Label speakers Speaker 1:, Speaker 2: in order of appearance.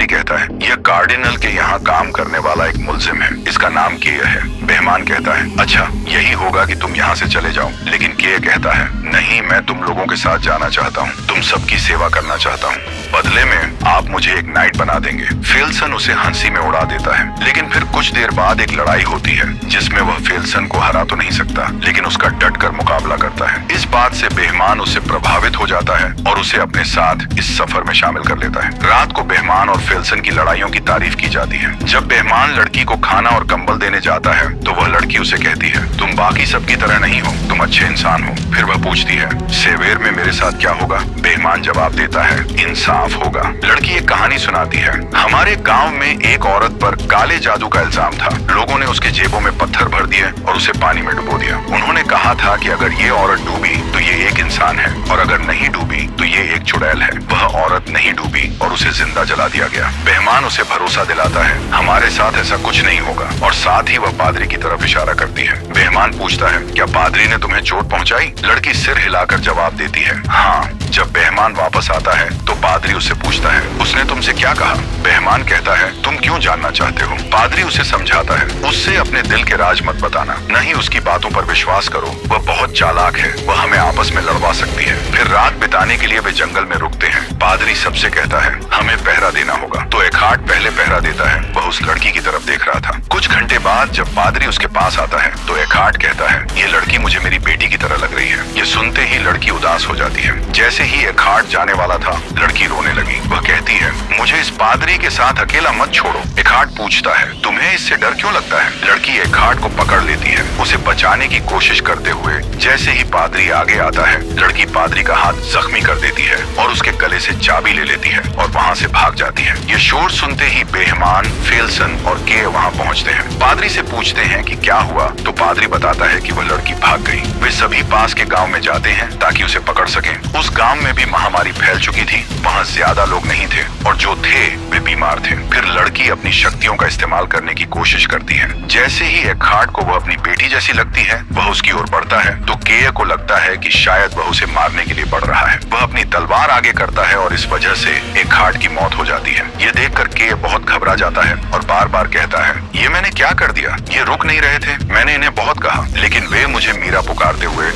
Speaker 1: कहता है, यह कार्डिनल के यहाँ काम करने वाला एक मुल्जिम है, इसका नाम केय है। बेहमान कहता है, अच्छा यही होगा कि तुम यहाँ से चले जाओ। लेकिन केय कहता है, नहीं, मैं तुम लोगों के साथ जाना चाहता हूँ, तुम सबकी सेवा करना चाहता हूँ। बदले में आप मुझे एक नाइट बना देंगे। फेल्सन उसे हंसी में उड़ा देता है, लेकिन फिर कुछ देर बाद एक लड़ाई होती है जिसमें वह फेल्सन को हरा तो नहीं सकता, लेकिन उसका डटकर मुकाबला करता है। इस बात से बेहमान उससे प्रभावित हो जाता है और उसे अपने साथ इस सफर में शामिल कर लेता है। रात को बेहमान और फेल्सन की लड़ाइयों की तारीफ की जाती है। जब बेहमान लड़की को खाना और कंबल देने जाता है तो वह लड़की उसे कहती है, तुम बाकी सबकी तरह नहीं हो, तुम अच्छे इंसान हो। फिर वह पूछती है, सेवेर में मेरे साथ क्या होगा? बेहमान जवाब देता है, इंसाफ होगा। लड़की एक कहानी सुनाती है, हमारे गांव में एक औरत पर काले जादू का इल्जाम था। लोगों ने उसके जेबों में पत्थर भर दिए और उसे पानी में डुबो दिया। उन्होंने कहा था कि अगर ये औरत डूबी तो ये एक इंसान है, और अगर नहीं डूबी तो ये एक चुड़ैल है। वह औरत नहीं डूबी और उसे जिंदा जला दिया गया। बेहमान उसे भरोसा दिलाता है, हमारे साथ ऐसा कुछ नहीं होगा, और साथ ही वह पादरी की तरफ इशारा करती है। बेहमान पूछता है, क्या पादरी ने तुम्हें चोट पहुंचाई? लड़की सिर हिलाकर जवाब देती है, हाँ। जब बेहमान वापस आता है तो पादरी उससे पूछता है, उसने तुमसे क्या कहा? बेहमान कहता है, तुम क्यों जानना चाहते हो? पादरी उसे समझाता है, उससे अपने दिल के राज मत बताना, नहीं उसकी बातों पर विश्वास करो, वह बहुत चालाक है, वह हमें आपस में लड़वा सकती है। फिर रात बिताने के लिए वे जंगल में रुकते हैं। पादरी सबसे कहता है, हमें पहरा देना होगा, तो एखार्ट पहले पहरा देता है। वह उस लड़की की तरफ देख रहा था। कुछ घंटे बाद जब पादरी उसके पास आता है तो एखार्ट कहता है, ये लड़की मुझे मेरी बेटी की तरह लग रही है। ये सुनते ही लड़की उदास हो जाती है। जैसे ही एखार्ट जाने वाला था, लड़की रोने लगी। वह कहती है, मुझे इस पादरी के साथ अकेला मत छोड़ो। एखार्ट पूछता है, तुम्हें इससे डर क्यों लगता है? लड़की एखार्ट को पकड़ लेती है, उसे बचाने की कोशिश करते हुए। जैसे ही पादरी आगे आता है, लड़की पादरी का हाथ जख्मी कर देती है और उसके गले से चाबी ले लेती है और वहाँ से भाग जाती है। ये शोर सुनते ही बेहमान, फेल्सन और केय वहाँ पहुँचते हैं। पादरी से पूछते हैं कि क्या हुआ, तो पादरी बताता है कि वह लड़की भाग गई। वे सभी पास के गांव में जाते हैं ताकि उसे पकड़ सकें। उस गांव में भी महामारी फैल चुकी थी, वहाँ ज्यादा लोग नहीं थे, और जो थे वे बीमार थे। फिर लड़की अपनी शक्तियों का इस्तेमाल करने की कोशिश करती है। जैसे ही एखार्ट को वह अपनी बेटी जैसी लगती है, वह उसकी ओर बढ़ता है तो केय को लगता है कि शायद वह उसे मारने के लिए बढ़ रहा है। वह अपनी तलवार आगे करता है और इस वजह से एखार्ट की मौत हो जाती है। ये देखकर केय बहुत घबरा जाता है और बार बार कहता है, ये मैंने क्या कर दिया? ये रुक नहीं रहे थे, मैंने इन्हें बहुत कहा, लेकिन वे मुझे मीरा पुकारते हुए